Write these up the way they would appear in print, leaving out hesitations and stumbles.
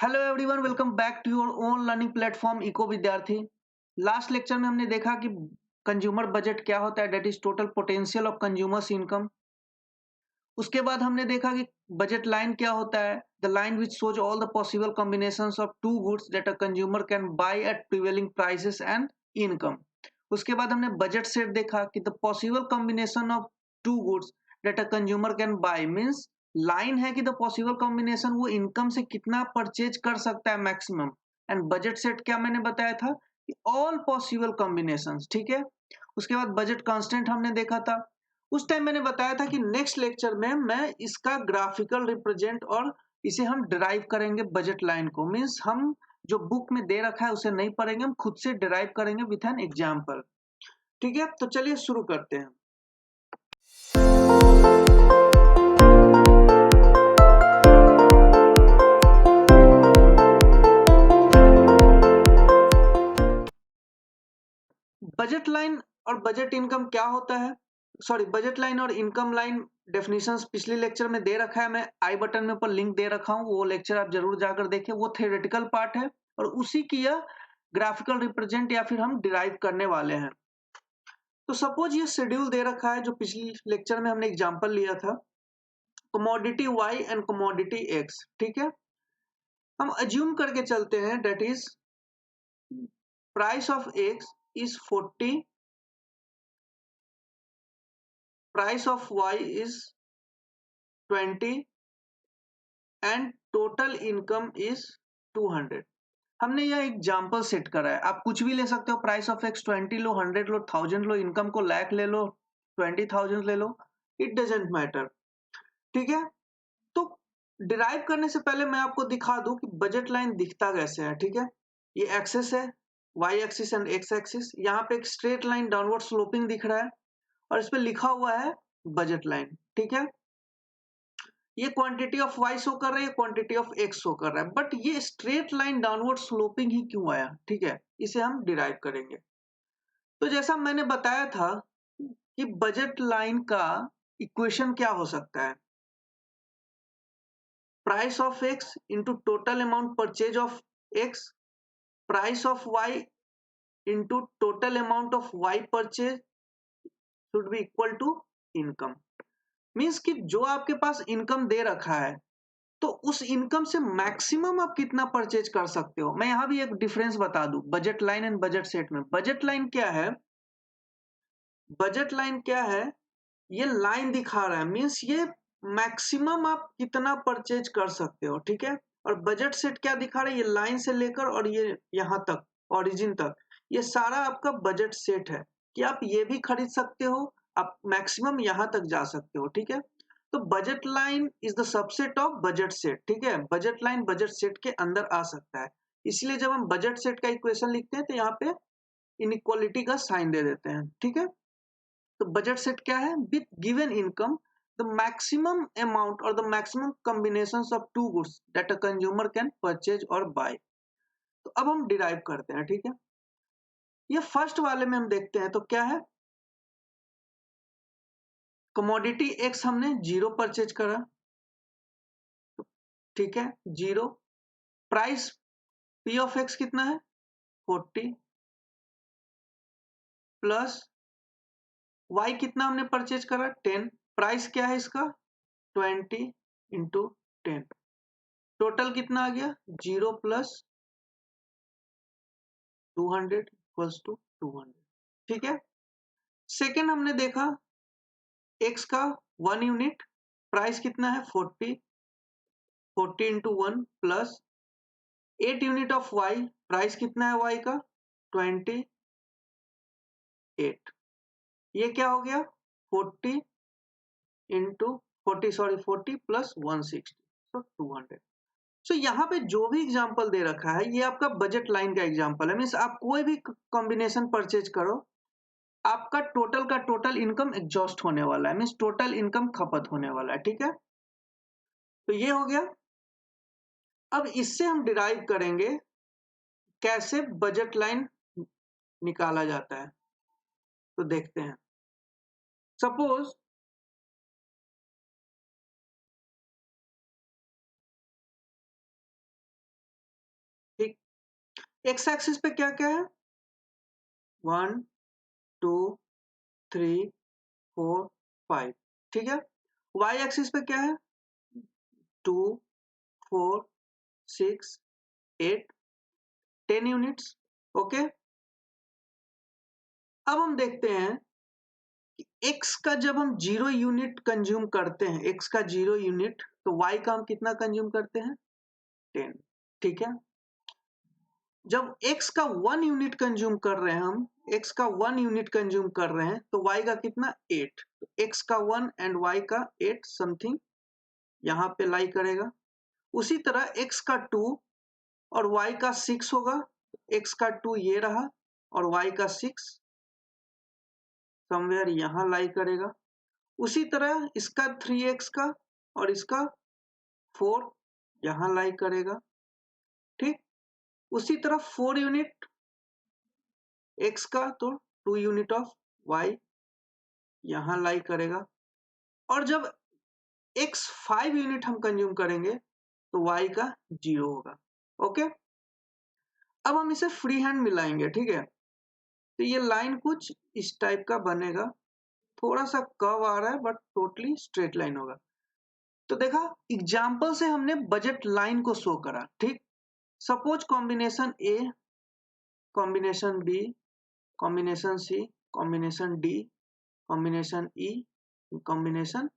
Hello everyone, welcome back to your own learning platform eco Vidyarthi. Last lecture में हमने देखा कि कंज्यूमर बजट क्या होता है, that is total potential of consumers income. उसके बाद हमने देखा कि बजट लाइन क्या होता है, the line which shows all the possible combinations of two goods that a consumer can buy at prevailing prices and income. उसके बाद हमने बजट सेट देखा कि the possible combination of two goods that a consumer can buy means line है कि the possible combination वो income से कितना परचेज कर सकता है मैक्सिमम। एंड बजट सेट क्या मैंने बताया था कि ऑल पॉसिबल कॉम्बिनेशंस, ठीक है। उसके बाद बजट कांस्टेंट हमने देखा था। उस टाइम मैंने बताया था कि नेक्स्ट लेक्चर में मैं इसका ग्राफिकल रिप्रेजेंट और इसे हम डिराइव करेंगे बजट लाइन को। मीन्स हम जो बुक में दे रखा है उसे नहीं पढ़ेंगे, हम खुद से डिराइव करेंगे विथ एन एग्जाम्पल। ठीक है, तो चलिए शुरू करते हैं। बजट लाइन और बजट इनकम क्या होता है, सॉरी, बजट लाइन और इनकम लाइन डेफिनेशंस पिछले लेक्चर में दे रखा है। मैं आई बटन में ऊपर लिंक दे रखा हूँ, वो लेक्चर आप जरूर जाकर देखें। वो थ्योरेटिकल पार्ट है और उसी की यह ग्राफिकल रिप्रेजेंट या फिर हम डिराइव करने वाले हैं। तो सपोज ये शेड्यूल दे रखा है जो पिछले लेक्चर में हमने एग्जांपल लिया था, commodity Y and commodity X. ठीक है, हम अज्यूम करके चलते हैं that is price of X is 40, price of Y is 20 and total income is 200। हमने यह एग्जांपल सेट करा है। आप कुछ भी ले सकते हो, price of x 20 low, 100 low, 1000 low, income को लाख ले लो, 20,000 ले लो, इट डजेंट मैटर। ठीक है, तो डिराइव करने से पहले मैं आपको दिखा दूं कि बजट लाइन दिखता कैसे है। ठीक है, ये एक्सेस है, Y axis and X axis. यहाँ पे एक स्ट्रेट लाइन डाउनवर्ड स्लोपिंग दिख रहा है और इस पे लिखा हुआ है बजट लाइन। ठीक है, ये क्वांटिटी ऑफ वाई शो कर रहा है, क्वांटिटी ऑफ एक्स शो कर रहा है, बट ये स्ट्रेट लाइन डाउनवर्ड स्लोपिंग ही क्यों आया? ठीक है, इसे हम डिराइव करेंगे। तो जैसा मैंने बताया था कि बजट लाइन का इक्वेशन क्या हो सकता है, price of X into total amount purchase of X, price of Y into total amount of Y purchase should be equal to income. Means कि जो आपके पास इनकम दे रखा है तो उस इनकम से मैक्सिमम आप कितना परचेज कर सकते हो। मैं यहां भी एक डिफरेंस बता दूं budget line and budget set में। बजट लाइन क्या है, बजट लाइन क्या है, ये लाइन दिखा रहा है, मीन्स ये मैक्सिमम आप कितना परचेज कर सकते हो। ठीक है, और बजट सेट क्या दिखा रहा है, ये लाइन से लेकर और ये यहां तक ओरिजिन तक ये सारा आपका बजट सेट है कि आप ये भी खरीद सकते हो, आप मैक्सिमम यहां तक जा सकते हो। ठीक है, तो budget line is the subset of budget set. ठीक है, बजट लाइन बजट सेट के अंदर आ सकता है। इसलिए जब हम बजट सेट का इक्वेशन लिखते हैं तो यहाँ पे इनइक्वालिटी का साइन दे देते हैं। ठीक है, तो बजट सेट क्या है, with given income the maximum amount और the maximum combinations of two goods that a consumer can purchase और बाय। तो अब हम डिराइव करते हैं। ठीक है, ये फर्स्ट वाले में हम देखते हैं तो क्या है, कमोडिटी एक्स हमने 0 परचेज करा। ठीक है, 0, प्राइस पी ऑफ एक्स कितना है 40, प्लस वाई कितना हमने परचेज करा 10, प्राइस क्या है इसका 20 इंटू 10, टोटल कितना आ गया 0 प्लस 200 इक्वल्स टू 200। ठीक है, सेकेंड हमने देखा एक्स का 1 यूनिट, प्राइस कितना है 40, 40 into 1 plus 8 unit of Y, price कितना है वाई का 28। ये क्या हो गया 40 इंटू 40, सॉरी 40 प्लस 160, सो 200। सो यहाँ पे जो भी एग्जांपल दे रखा है ये आपका बजट लाइन का एग्जांपल है। मीन्स आप कोई भी कॉम्बिनेशन परचेज करो, आपका टोटल का टोटल इनकम एग्जॉस्ट होने वाला है, मीन्स टोटल इनकम खपत होने वाला है। ठीक है, तो ये हो गया। अब इससे हम डिराइव करेंगे कैसे बजट लाइन निकाला जाता है, तो देखते हैं। सपोज एक्स एक्सिस पे क्या क्या है, 1 2 3 4 5, ठीक है। वाई एक्सिस पे क्या है, 2 4 6 8 10 यूनिट्स, ओके। अब हम देखते हैं कि x का जब हम 0 यूनिट कंज्यूम करते हैं, x का 0 यूनिट, तो y का हम कितना कंज्यूम करते हैं, 10, ठीक है। जब x का 1 यूनिट कंज्यूम कर रहे हैं हम, x का 1 यूनिट कंज्यूम कर रहे हैं, तो y का कितना, 8, तो x का 1 एंड y का 8 समथिंग यहाँ पे लाई करेगा। उसी तरह x का 2 और y का 6 होगा, x का 2 ये रहा और y का 6 समवेयर यहाँ लाई करेगा। उसी तरह इसका 3x का और इसका 4 यहाँ लाई करेगा, ठीक। उसी तरह 4 यूनिट x का, तो 2 यूनिट ऑफ y यहाँ लाई करेगा। और जब x 5 यूनिट हम कंज्यूम करेंगे तो y का 0 होगा, ओके। अब हम इसे फ्री हैंड मिलाएंगे, ठीक है। तो ये लाइन कुछ इस टाइप का बनेगा, थोड़ा सा कर्व आ रहा है बट टोटली स्ट्रेट लाइन होगा। तो देखा, एग्जाम्पल से हमने बजट लाइन को शो करा, ठीक। सपोज कॉम्बिनेशन ए, कॉम्बिनेशन बी, कॉम्बिनेशन सी, कॉम्बिनेशन डी, कॉम्बिनेशन ई, कॉम्बिनेशन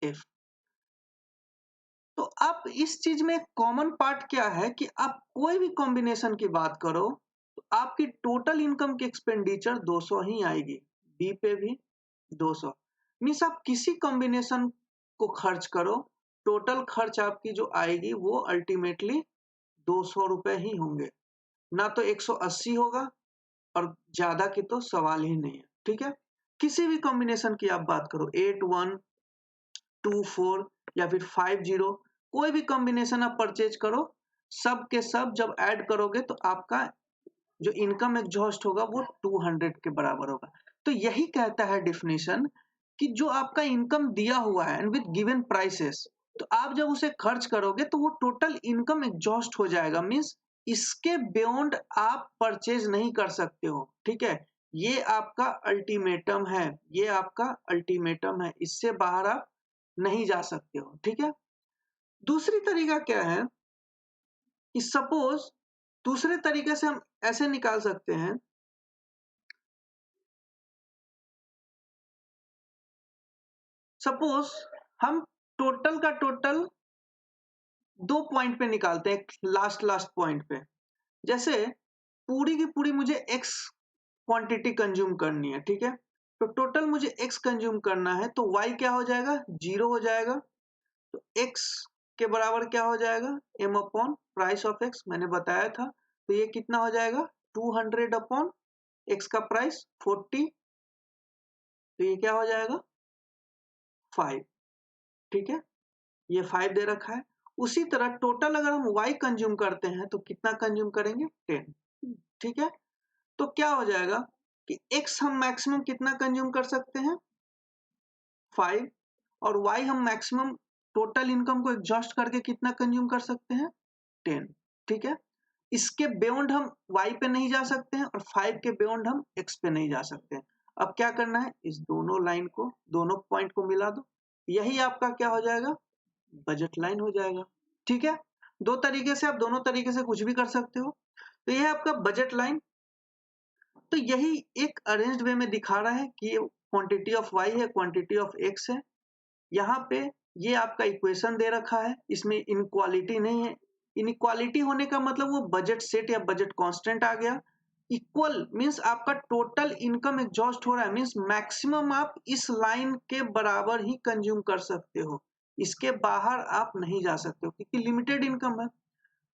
एफ। तो अब इस चीज में कॉमन पार्ट क्या है कि आप कोई भी कॉम्बिनेशन की बात करो तो आपकी टोटल इनकम की एक्सपेंडिचर 200 ही आएगी, बी पे भी 200। मीन्स आप किसी कॉम्बिनेशन को खर्च करो, टोटल खर्च आपकी जो आएगी वो अल्टीमेटली 200 रुपए ही होंगे, ना तो 180 होगा, और ज्यादा की तो सवाल ही नहीं है, ठीक है। किसी भी कॉम्बिनेशन की आप बात करो, 8 1 2 4 या फिर 5 0, कोई भी कॉम्बिनेशन आप परचेज करो, सब के सब जब ऐड करोगे तो आपका जो इनकम एग्जॉस्ट होगा वो 200 के बराबर होगा। तो यही कहता है डिफिनेशन कि जो आपका इनकम दिया हुआ है एंड विद गिवन प्राइसेस, तो आप जब उसे खर्च करोगे तो वो टोटल इनकम एग्जॉस्ट हो जाएगा। मीन्स इसके बियॉन्ड आप परचेज नहीं कर सकते हो, ठीक है। ये आपका अल्टीमेटम है, ये आपका अल्टीमेटम है, इससे बाहर आप नहीं जा सकते हो, ठीक है। दूसरी तरीका क्या है कि सपोज, दूसरे तरीके से हम ऐसे निकाल सकते हैं, सपोज हम टोटल का टोटल 2 पॉइंट पे निकालते हैं, लास्ट पॉइंट पे। जैसे पूरी की पूरी मुझे x क्वांटिटी कंज्यूम करनी है, ठीक है। तो टोटल मुझे x कंज्यूम करना है, तो y क्या हो जाएगा, 0 हो जाएगा। तो x के बराबर क्या हो जाएगा, m upon price of x, मैंने बताया था। तो ये कितना हो जाएगा, 200 अपॉन x का प्राइस 40, तो ये क्या हो जाएगा, 5, ठीक है। ये 5 दे रखा है। उसी तरह टोटल अगर हम y कंज्यूम करते हैं तो कितना कंज्यूम करेंगे, 10, ठीक है। तो क्या हो जाएगा कि x हम मैक्सिमम कितना कंज्यूम कर सकते हैं, 5, और y हम मैक्सिमम टोटल इनकम को एग्जॉस्ट करके कितना कंज्यूम कर सकते हैं, 10, ठीक है। इसके बियॉन्ड हम y पे नहीं जा सकते हैं और 5 के बियॉन्ड हम x पे नहीं जा सकते हैं। अब क्या करना है, इस दोनों लाइन को, दोनों पॉइंट को मिला दो, यही आपका क्या हो जाएगा, बजट लाइन हो जाएगा, ठीक है। दो तरीके से, आप दोनों तरीके से कुछ भी कर सकते हो। तो यह है आपका बजट लाइन। तो यही एक अरेंज्ड वे में दिखा रहा है कि क्वांटिटी ऑफ y है, क्वांटिटी ऑफ x है। यहाँ पे ये आपका इक्वेशन दे रखा है, इसमें इनक्वालिटी नहीं है। इनक्वालिटी होने का मतलब वो बजट सेट या बजट कांस्टेंट आ गया। इक्वल मींस आपका टोटल इनकम एग्जॉस्ट हो रहा है, मींस मैक्सिमम आप इस लाइन के बराबर ही कंज्यूम कर सकते हो, इसके बाहर आप नहीं जा सकते हो क्योंकि लिमिटेड इनकम है।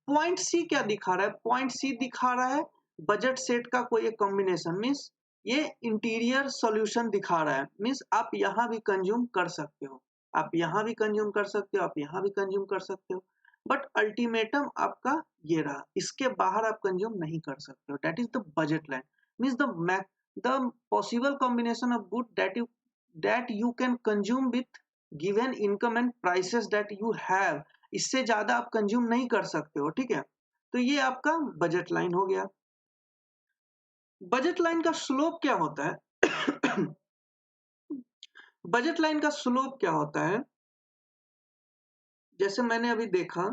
पॉइंट सी क्या दिखा रहा है, पॉइंट सी दिखा रहा है बजट सेट का कोई एक कॉम्बिनेशन, मींस ये इंटीरियर सॉल्यूशन दिखा रहा है। मींस आप यहाँ भी कंज्यूम कर सकते हो, आप यहाँ भी कंज्यूम कर सकते हो, आप यहाँ भी कंज्यूम कर सकते हो, बट अल्टीमेटम आपका ये रहा, इसके बाहर आप कंज्यूम नहीं कर सकते हो। That is the budget line, means the possible combination of good that you can consume with given income and prices that you have। इससे ज्यादा आप कंज्यूम नहीं कर सकते हो, ठीक है। तो ये आपका बजट लाइन हो गया। बजट लाइन का स्लोप क्या होता है? बजट लाइन का स्लोप क्या होता है? जैसे मैंने अभी देखा,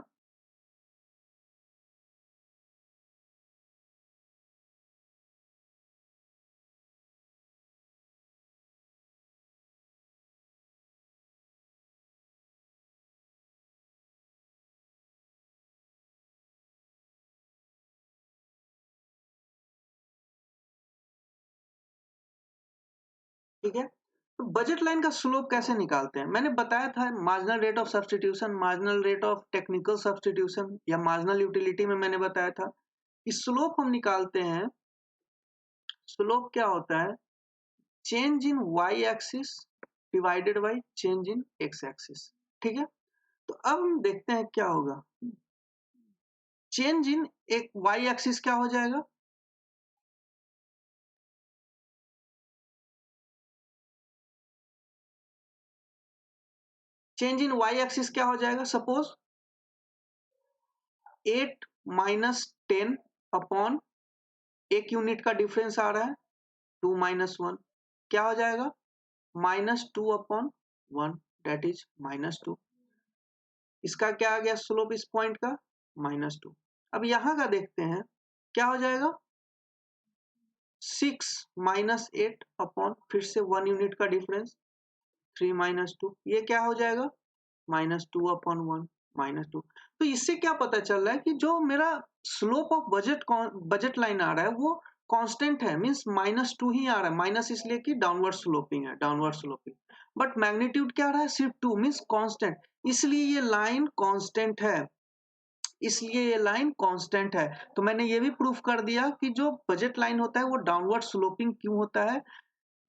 ठीक है? तो बजट लाइन का स्लोप कैसे निकालते हैं? मैंने बताया था marginal rate of substitution, marginal rate of technical substitution या मार्जिनल यूटिलिटी में मैंने बताया था कि स्लोप हम निकालते हैं। स्लोप क्या होता है? Change in Y axis divided by change in X axis. ठीक है? तो अब हम देखते हैं क्या होगा। चेंज इन एक वाई एक्सिस क्या हो जाएगा? चेंज इन वाई एक्सिस क्या हो जाएगा? सपोज 8 माइनस 10 अपॉन एक यूनिट का डिफरेंस आ रहा है 2 माइनस 1, क्या हो जाएगा? -2 अपॉन 1, दैट इज -2। इसका क्या आ गया स्लोप इस पॉइंट का? -2। अब यहां का देखते हैं क्या हो जाएगा? 6 माइनस 8 अपॉन फिर से 1 यूनिट का डिफरेंस 3 माइनस 2, ये क्या हो जाएगा? -2 अपॉन 1, -2। तो इससे क्या पता चल रहा है कि जो मेरा स्लोप ऑफ बजट लाइन आ रहा है वो कांस्टेंट है, मींस -2 ही आ रहा है। माइनस इसलिए कि डाउनवर्ड स्लोपिंग है, डाउनवर्ड स्लोपिंग। बट मैग्नीट्यूड क्या आ रहा है? सिर्फ 2, मींस कांस्टेंट। इसलिए ये लाइन कांस्टेंट है, इसलिए ये लाइन कांस्टेंट है। तो मैंने ये भी प्रूफ कर दिया कि जो बजट लाइन होता है वो डाउनवर्ड स्लोपिंग क्यों होता है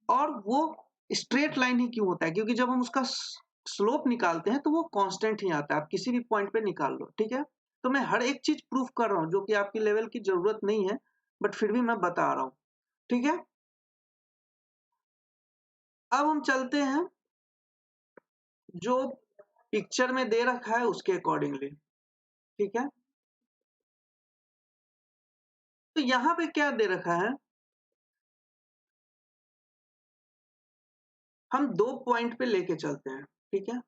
और वो स्ट्रेट लाइन ही क्यों होता है, क्योंकि जब हम उसका स्लोप निकालते हैं तो वो कांस्टेंट ही आता है। आप किसी भी पॉइंट पे निकाल लो, ठीक है? तो मैं हर एक चीज प्रूफ कर रहा हूँ जो कि आपकी लेवल की जरूरत नहीं है, बट फिर भी मैं बता रहा हूँ, ठीक है? अब हम चलते हैं जो पिक्चर में दे रखा है उसके अकॉर्डिंगली, ठीक है? तो यहाँ पे क्या दे रखा है? हम 2 पॉइंट पे लेके चलते हैं, ठीक है?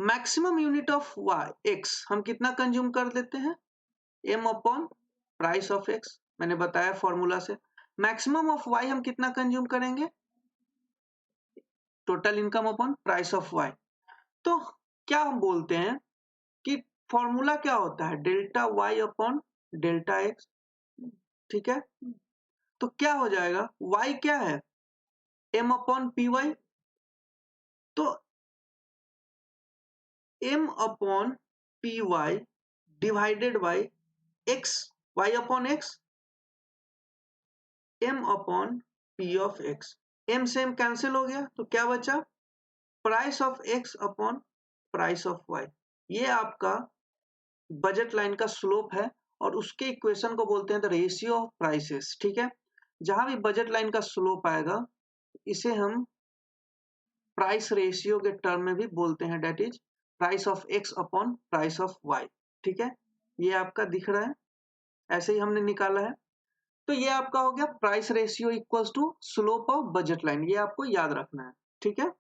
Maximum unit of Y X हम कितना कंज्यूम कर देते हैं? m upon price of x, मैंने बताया फॉर्मूला से। मैक्सिमम ऑफ y हम कितना कंज्यूम करेंगे? Total income upon price of y। तो क्या हम बोलते हैं कि फॉर्मूला क्या होता है? Delta y upon delta x, ठीक है? तो क्या हो जाएगा? y क्या है? m upon P Y. तो m upon P Y divided by x, y upon x, m upon p of x। m से m कैंसिल हो गया तो क्या बचा? Price of x upon price of y। ये आपका बजट लाइन का स्लोप है और उसके इक्वेशन को बोलते हैं द रेशियो ऑफ प्राइसेस, ठीक है? जहां भी बजट लाइन का स्लोप आएगा इसे हम प्राइस रेशियो के टर्म में भी बोलते हैं, that is price of x upon price of y, ठीक है? ये आपका दिख रहा है, ऐसे ही हमने निकाला है। तो ये आपका हो गया price ratio equals to slope of budget line, ये आपको याद रखना है, ठीक है?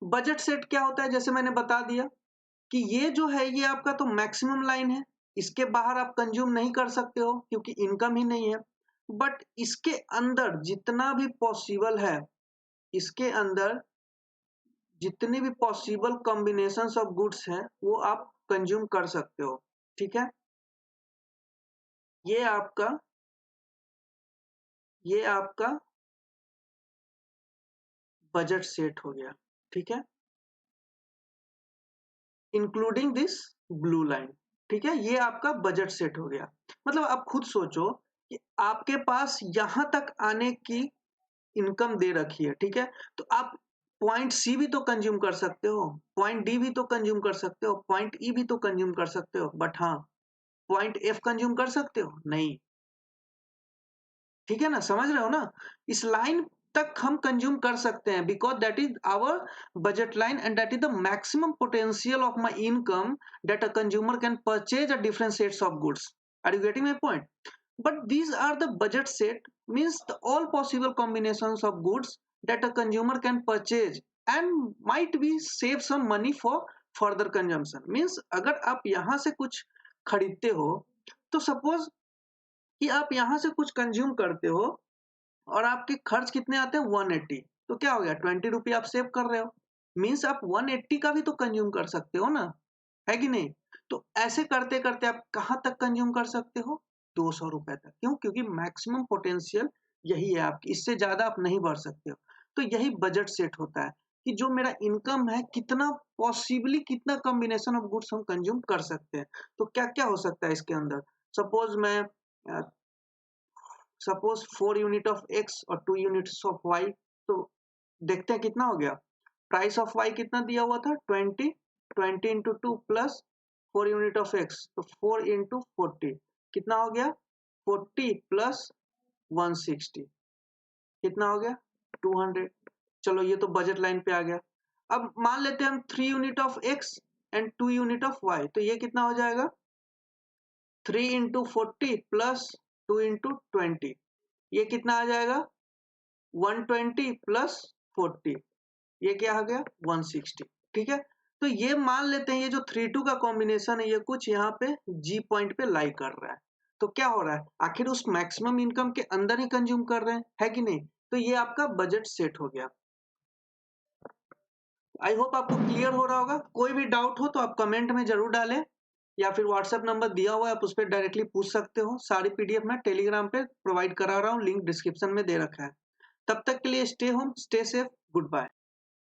बजट सेट क्या होता है? जैसे मैंने बता दिया कि ये जो है ये आपका तो मैक्सिमम लाइन है, इसके बाहर आप कंज्यूम नहीं कर सकते हो क्योंकि इनकम ही नहीं है। बट इसके अंदर जितना भी पॉसिबल है, इसके अंदर जितने भी पॉसिबल कॉम्बिनेशंस ऑफ गुड्स हैं वो आप कंज्यूम कर सकते हो, ठीक है? ये आपका ये आपका बजट सेट हो गया, ठीक है? इंक्लूडिंग दिस ब्लू लाइन, ठीक है? ये आपका बजट सेट हो गया। मतलब आप खुद सोचो कि आपके पास यहां तक आने की इनकम दे रखी है, ठीक है? तो आप पॉइंट सी भी तो कंज्यूम कर सकते हो, पॉइंट डी भी तो कंज्यूम कर सकते हो, पॉइंट ई भी तो कंज्यूम कर सकते हो, बट हाँ, पॉइंट एफ कंज्यूम कर सकते हो नहीं, ठीक है ना? समझ रहे हो ना? इस लाइन तक हम कंज्यूम कर सकते हैं, because that is our budget line and that is the maximum potential of my income that a consumer can purchase a different sets of goods. Are you getting my point? But these are the budget set, means the all possible combinations of goods that a consumer can purchase and might be save some money for further consumption. Means अगर आप यहाँ से कुछ खरीदते हो तो suppose कि आप यहाँ से कुछ कंज्यूम करते हो और आपके खर्च कितने आते हैं 180, तो क्या हो गया 20 रुपये आप सेव कर रहे हो. मीन्स आप 180 का भी तो कंज्यूम कर सकते हो ना, है कि नहीं? तो ऐसे करते करते आप कहाँ तक कंज्यूम कर सकते हो? 200 रुपए तक. क्यों? क्योंकि मैक्सिमम पोटेंशियल यही है आपकी, इससे ज्यादा आप नहीं बढ़ सकते हो. तो यही बजट सेट होता है कि जो मेरा इनकम है कितना पॉसिबली कितना कॉम्बिनेशन ऑफ गुड्स हम कंज्यूम कर सकते हैं. तो क्या क्या हो सकता है इसके अंदर? सपोज मैं सपोज 4 यूनिट ऑफ एक्स और 2 यूनिट्स ऑफ वाई. तो देखते हैं कितना हो गया. प्राइस ऑफ वाई कितना दिया हुआ था 20. 20 into 2 plus 4 unit of x, तो 4 इंटू 40 कितना हो गया 40 प्लस 160 कितना हो गया 200. चलो ये तो बजट लाइन पे आ गया. अब मान लेते हैं हम 3 unit of X and 2 unit of Y, तो ये कितना हो जाएगा 3 इंटू 40 प्लस 2 इंटू 20, ये कितना आ जाएगा 120 प्लस 40, ये क्या आ गया 160. ठीक है, तो ये मान लेते हैं ये जो 3 2 का कॉम्बिनेशन है ये कुछ यहाँ पे जी पॉइंट पे लाई कर रहा है. तो क्या हो रहा है, आखिर उस मैक्सिमम इनकम के अंदर ही कंज्यूम कर रहे हैं, है कि नहीं? तो ये आपका बजट सेट हो गया. आई होप आपको क्लियर हो रहा होगा. कोई भी डाउट हो तो आप कमेंट में जरूर डालें या फिर व्हाट्सएप नंबर दिया हुआ है आप उस पर डायरेक्टली पूछ सकते हो. सारी पीडीएफ मैं टेलीग्राम पे प्रोवाइड करा रहा हूँ, लिंक डिस्क्रिप्शन में दे रखा है. तब तक के लिए stay home, stay safe, good bye.